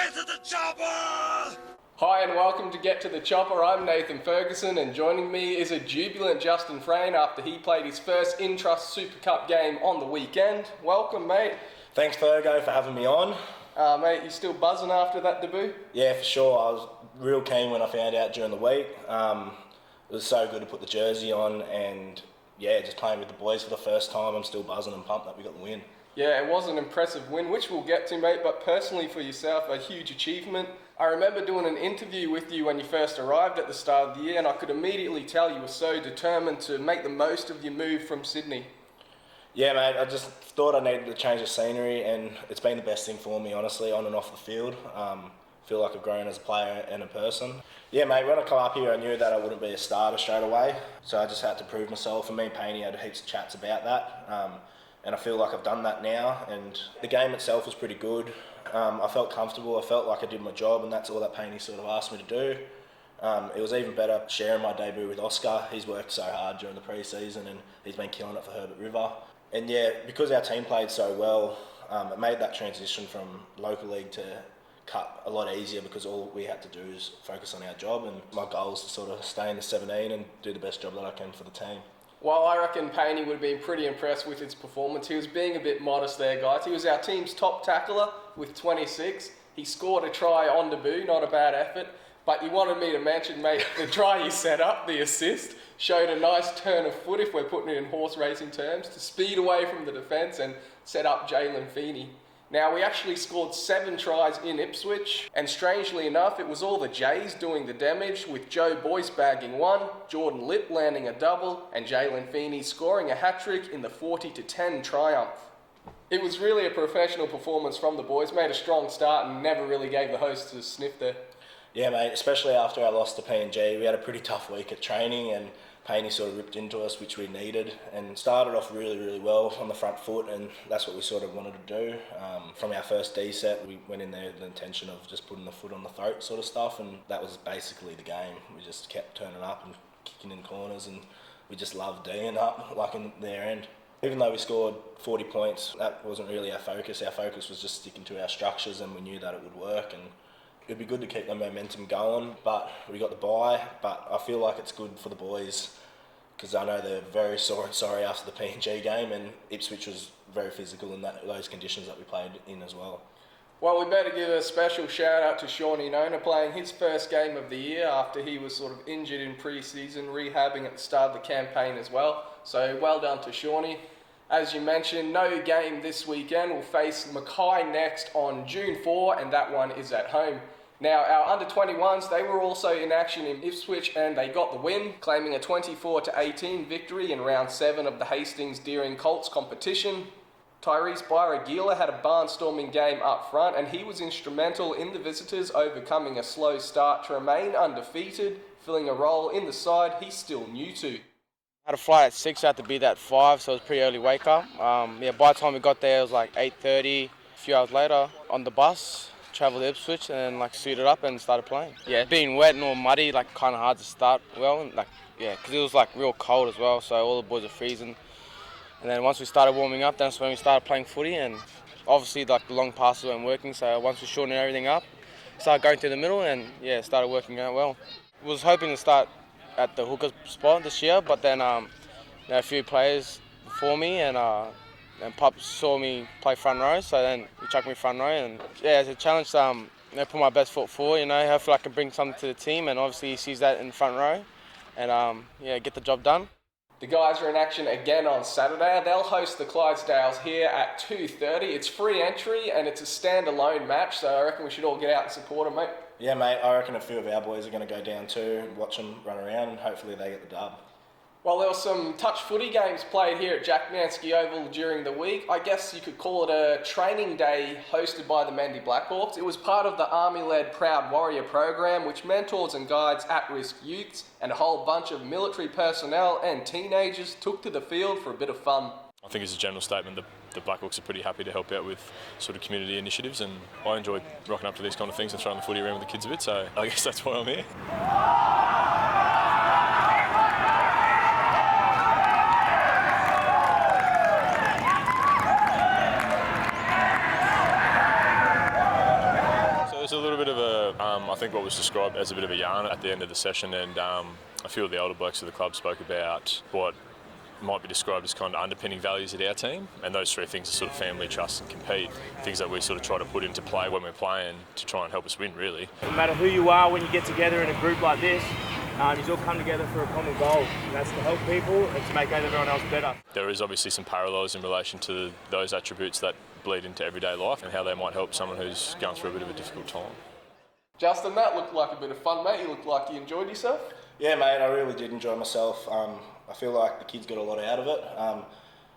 Get to the chopper! Hi and welcome to Get to the Chopper. I'm Nathan Ferguson and joining me is a jubilant Justin Frain after he played his first Intrust Super Cup game on the weekend. Welcome, mate. Thanks, Fergo, for having me on. Mate, you still buzzing after that debut? Yeah, for sure. I was real keen when I found out during the week. It was so good to put the jersey on and, yeah, just playing with the boys for the first time. I'm still buzzing and pumped that we got the win. Yeah, it was an impressive win, which we'll get to, mate, but personally for yourself, a huge achievement. I remember doing an interview with you when you first arrived at the start of the year, and I could immediately tell you were so determined to make the most of your move from Sydney. Yeah, mate, I just thought I needed to change the scenery, and it's been the best thing for me, honestly, on and off the field. Feel like I've grown as a player and a person. Yeah, mate, when I come up here, I knew that I wouldn't be a starter straight away, so I just had to prove myself, and me and Painey had heaps of chats about that. And I feel like I've done that now, and the game itself was pretty good. I felt comfortable, I felt like I did my job, and that's all that Painey sort of asked me to do. It was even better sharing my debut with Oscar. He's worked so hard during the pre-season and he's been killing it for Herbert River. And yeah, because our team played so well, it made that transition from local league to cup a lot easier because all we had to do is focus on our job, and my goal is to sort of stay in the 17 and do the best job that I can for the team. Well, I reckon Painey would have been pretty impressed with his performance. He was being a bit modest there, guys. He was our team's top tackler with 26. He scored a try on debut, not a bad effort. But you wanted me to mention, mate, the try he set up, the assist, showed a nice turn of foot, if we're putting it in horse racing terms, to speed away from the defence and set up Jalen Feeney. Now, we actually scored 7 tries in Ipswich, and strangely enough, it was all the Jays doing the damage, with Joe Boyce bagging 1, Jordan Lipp landing a double, and Jalen Feeney scoring a hat-trick in the 40-10 triumph. It was really a professional performance from the boys, made a strong start and never really gave the hosts a sniff there. Yeah, mate, especially after our loss to PNG, we had a pretty tough week at training, and Painey sort of ripped into us, which we needed, and started off really, really well on the front foot, and that's what we sort of wanted to do. From our first D set, we went in there with the intention of just putting the foot on the throat sort of stuff, and that was basically the game. We just kept turning up and kicking in corners, and we just loved D'ing up, like in their end. Even though we scored 40 points, that wasn't really our focus. Our focus was just sticking to our structures, and we knew that it would work, and it'd be good to keep the momentum going, but we got the bye. But I feel like it's good for the boys because I know they're very sorry after the PNG game, and Ipswich was very physical in those conditions that we played in as well. Well, we better give a special shout out to Shawnee Nona playing his first game of the year after he was sort of injured in pre-season, rehabbing at the start of the campaign as well. So well done to Shawnee. As you mentioned, no game this weekend. We'll face Mackay next on June 4, and that one is at home. Now, our under-21s, they were also in action in Ipswich and they got the win, claiming a 24-18 victory in round 7 of the Hastings Deering Colts competition. Tyrese Byra-Gila had a barnstorming game up front, and he was instrumental in the visitors overcoming a slow start to remain undefeated, filling a role in the side he's still new to. I had a flight at 6, I had to be there at 5, so it was a pretty early wake up. By the time we got there, it was like 8:30. A few hours later, on the bus, travelled to Ipswich and suited up and started playing. Yeah, being wet and all muddy, kind of hard to start well, and because it was real cold as well, so all the boys were freezing. And then once we started warming up, that's when we started playing footy, and obviously the long passes weren't working, so once we shortened everything up, started going through the middle and it started working out well. Was hoping to start at the hooker spot this year, but then a few players before me and Pop saw me play front row, so then he chucked me front row, and it's a challenge to put my best foot forward, hopefully I can bring something to the team, and obviously he sees that in front row and get the job done. The guys are in action again on Saturday. They'll host the Clydesdales here at 2:30. It's free entry and it's a standalone match, so I reckon we should all get out and support them, mate. Yeah, mate, I reckon a few of our boys are going to go down too and watch them run around, and hopefully they get the dub. Well, there were some touch footy games played here at Jack Nansky Oval during the week. I guess you could call it a training day hosted by the Mendi Blackhawks. It was part of the Army-led Proud Warrior program, which mentors and guides at-risk youths, and a whole bunch of military personnel and teenagers took to the field for a bit of fun. I think as a general statement, the Blackhawks are pretty happy to help out with sort of community initiatives, and I enjoy rocking up to these kind of things and throwing the footy around with the kids a bit, so I guess that's why I'm here. There's a little bit of I think what was described as a bit of a yarn at the end of the session, and a few of the older blokes of the club spoke about what might be described as kind of underpinning values at our team, and those three things are sort of family, trust and compete, things that we sort of try to put into play when we're playing to try and help us win, really. No matter who you are, when you get together in a group like this, you all come together for a common goal, and that's to help people and to make everyone else better. There is obviously some parallels in relation to those attributes that bleed into everyday life and how they might help someone who's going through a bit of a difficult time. Justin, that looked like a bit of fun, mate. You looked like you enjoyed yourself. Yeah, mate, I really did enjoy myself. I feel like the kids got a lot out of it.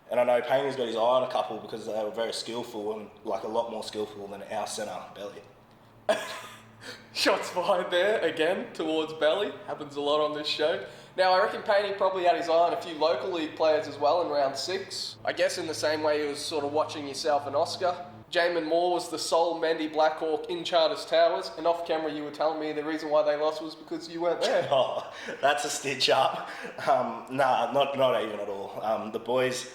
And I know Payne's got his eye on a couple because they were very skillful and like a lot more skillful than our centre, Belly. Shots fired there again towards Belly. Happens a lot on this show. Now, I reckon Payne probably had his eye on a few local league players as well in round 6. I guess in the same way he was sort of watching yourself and Oscar. Jamin Moore was the sole Mendi Blackhawk in Charters Towers, and off camera you were telling me the reason why they lost was because you weren't there. Oh, that's a stitch up. Nah, not even at all. The boys,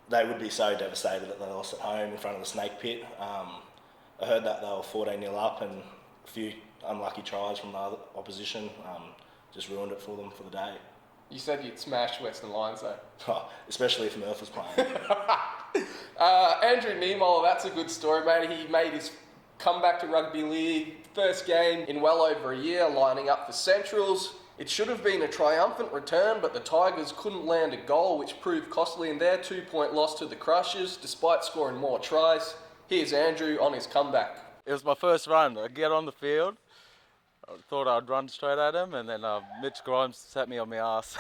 they would be so devastated that they lost at home in front of the Snake Pit. I heard that they were 14-0 up and a few unlucky tries from the opposition just ruined it for them for the day. You said you'd smash Western Lions though. Oh, especially if Murph was playing. Andrew Niemoeller, that's a good story, mate. He made his comeback to rugby league, first game in well over a year, lining up for Centrals. It should have been a triumphant return, but the Tigers couldn't land a goal, which proved costly in their 2-point loss to the Crushers, despite scoring more tries. Here's Andrew on his comeback. It was my first run. I get on the field. I thought I'd run straight at him, and then Mitch Grimes sat me on my ass.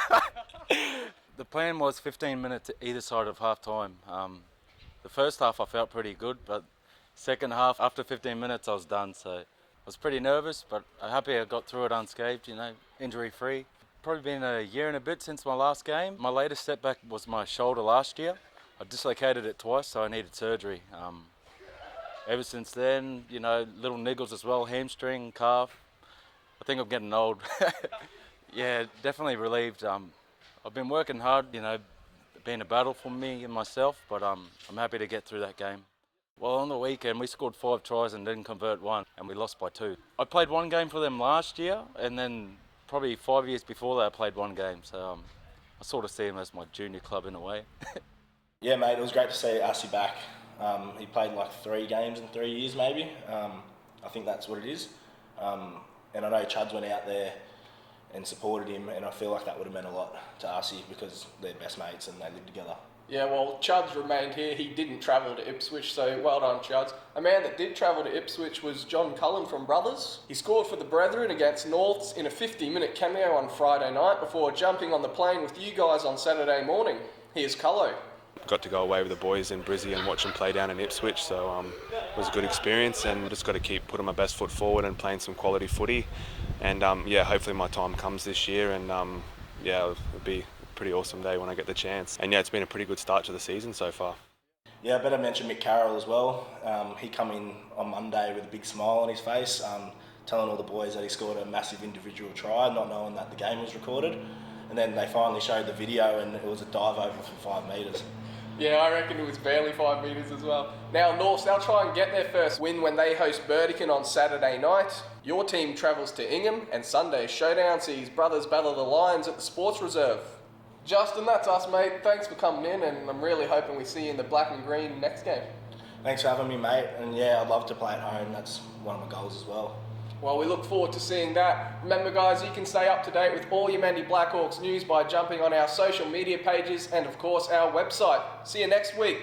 The plan was 15 minutes either side of half time. The first half I felt pretty good, but second half, after 15 minutes, I was done. So I was pretty nervous, but I'm happy I got through it unscathed, injury-free. Probably been a year and a bit since my last game. My latest setback was my shoulder last year. I dislocated it twice, so I needed surgery. Ever since then, little niggles as well, hamstring, calf. I think I'm getting old. Yeah, definitely relieved. I've been working hard, been a battle for me and myself, but I'm happy to get through that game. Well, on the weekend, we scored 5 tries and didn't convert 1, and we lost by 2. I played 1 game for them last year, and then probably 5 years before that, I played 1 game. So I sort of see them as my junior club in a way. Yeah, mate, it was great to see Asi back. He played like 3 games in 3 years, maybe. I think that's what it is. And I know Chuds went out there and supported him, and I feel like that would have meant a lot to Asi because they're best mates and they live together. Yeah, well, Chuds remained here. He didn't travel to Ipswich, so well done, Chuds. A man that did travel to Ipswich was John Cullen from Brothers. He scored for the Brethren against Norths in a 50-minute cameo on Friday night before jumping on the plane with you guys on Saturday morning. Here's Cullo. Got to go away with the boys in Brizzy and watch them play down in Ipswich, so it was a good experience, and just got to keep putting my best foot forward and playing some quality footy. And hopefully my time comes this year, and it'll be a pretty awesome day when I get the chance. And it's been a pretty good start to the season so far. Yeah, I better mention Mick Carroll as well. He come in on Monday with a big smile on his face, telling all the boys that he scored a massive individual try, not knowing that the game was recorded. And then they finally showed the video, and it was a dive over from 5 metres. Yeah, I reckon it was barely 5 metres as well. Now, Norths, they'll try and get their first win when they host Burdekin on Saturday night. Your team travels to Ingham, and Sunday's showdown sees Brothers battle the Lions at the Sports Reserve. Justin, that's us, mate. Thanks for coming in, and I'm really hoping we see you in the black and green next game. Thanks for having me, mate. And yeah, I'd love to play at home. That's one of my goals as well. Well, we look forward to seeing that. Remember, guys, you can stay up to date with all your Mendi Blackhawks news by jumping on our social media pages and, of course, our website. See you next week.